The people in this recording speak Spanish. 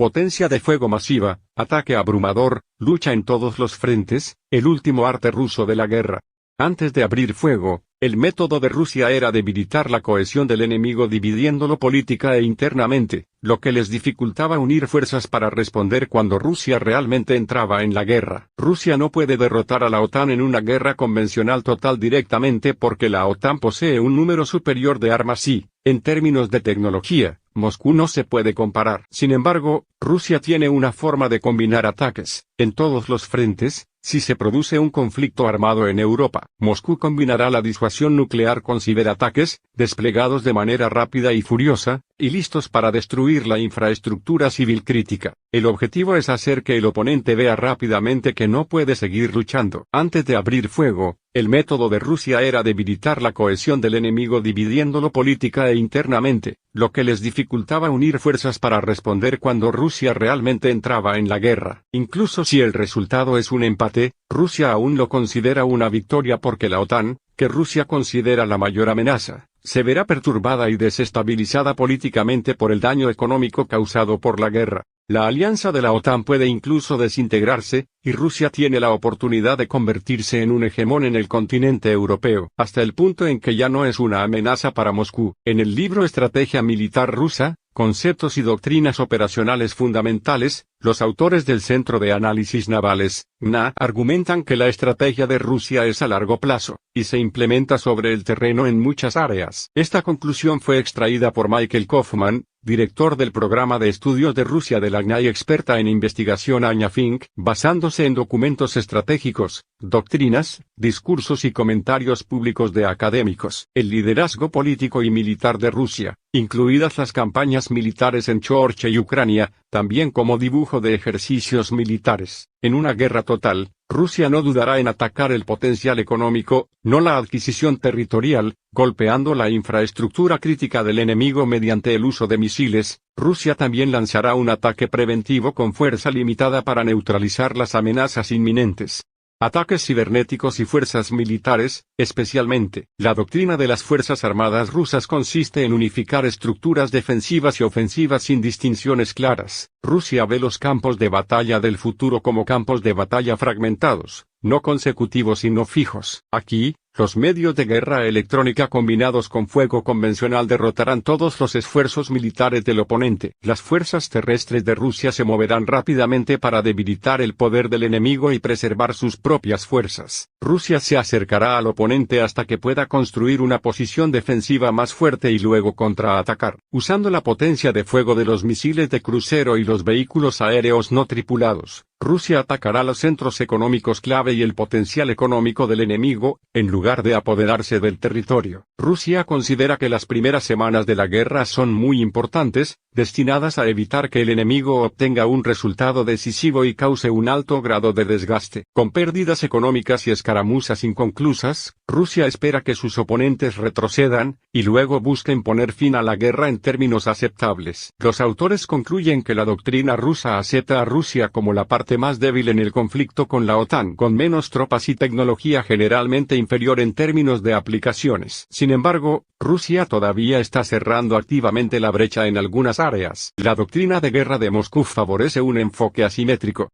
potencia de fuego masiva, ataque abrumador, lucha en todos los frentes, el último arte ruso de la guerra. Antes de abrir fuego, el método de Rusia era debilitar la cohesión del enemigo dividiéndolo política e internamente, lo que les dificultaba unir fuerzas para responder cuando Rusia realmente entraba en la guerra. Rusia no puede derrotar a la OTAN en una guerra convencional total directamente porque la OTAN posee un número superior de armas y, en términos de tecnología, Moscú no se puede comparar. Sin embargo, Rusia tiene una forma de combinar ataques, en todos los frentes. Si se produce un conflicto armado en Europa, Moscú combinará la disuasión nuclear con ciberataques, desplegados de manera rápida y furiosa, y listos para destruir la infraestructura civil crítica. El objetivo es hacer que el oponente vea rápidamente que no puede seguir luchando. Antes de abrir fuego, el método de Rusia era debilitar la cohesión del enemigo dividiéndolo política e internamente, lo que les dificultaba unir fuerzas para responder cuando Rusia realmente entraba en la guerra. Incluso si el resultado es un empate, Rusia aún lo considera una victoria porque la OTAN, que Rusia considera la mayor amenaza, se verá perturbada y desestabilizada políticamente por el daño económico causado por la guerra. La alianza de la OTAN puede incluso desintegrarse, y Rusia tiene la oportunidad de convertirse en un hegemón en el continente europeo, hasta el punto en que ya no es una amenaza para Moscú. En el libro Estrategia Militar Rusa, Conceptos y Doctrinas Operacionales Fundamentales, los autores del Centro de Análisis Navales, CNA, argumentan que la estrategia de Rusia es a largo plazo, y se implementa sobre el terreno en muchas áreas. Esta conclusión fue extraída por Michael Kaufman, director del programa de estudios de Rusia de la CNA y experta en investigación Anya Fink, basándose en documentos estratégicos, doctrinas, discursos y comentarios públicos de académicos. El liderazgo político y militar de Rusia, incluidas las campañas militares en Georgia y Ucrania, también como dibujo de ejercicios militares. En una guerra total, Rusia no dudará en atacar el potencial económico, no la adquisición territorial, golpeando la infraestructura crítica del enemigo mediante el uso de misiles. Rusia también lanzará un ataque preventivo con fuerza limitada para neutralizar las amenazas inminentes. Ataques cibernéticos y fuerzas militares, especialmente. La doctrina de las Fuerzas Armadas rusas consiste en unificar estructuras defensivas y ofensivas sin distinciones claras. Rusia ve los campos de batalla del futuro como campos de batalla fragmentados, no consecutivos sino fijos. Aquí, los medios de guerra electrónica combinados con fuego convencional derrotarán todos los esfuerzos militares del oponente. Las fuerzas terrestres de Rusia se moverán rápidamente para debilitar el poder del enemigo y preservar sus propias fuerzas. Rusia se acercará al oponente hasta que pueda construir una posición defensiva más fuerte y luego contraatacar. Usando la potencia de fuego de los misiles de crucero y los vehículos aéreos no tripulados, Rusia atacará los centros económicos clave y el potencial económico del enemigo, en lugar de apoderarse del territorio. Rusia considera que las primeras semanas de la guerra son muy importantes, destinadas a evitar que el enemigo obtenga un resultado decisivo y cause un alto grado de desgaste. Con pérdidas económicas y escaramuzas inconclusas, Rusia espera que sus oponentes retrocedan, y luego busquen poner fin a la guerra en términos aceptables. Los autores concluyen que la doctrina rusa acepta a Rusia como la parte más débil en el conflicto con la OTAN, con menos tropas y tecnología generalmente inferior en términos de aplicaciones. Sin embargo, Rusia todavía está cerrando activamente la brecha en algunas áreas. La doctrina de guerra de Moscú favorece un enfoque asimétrico.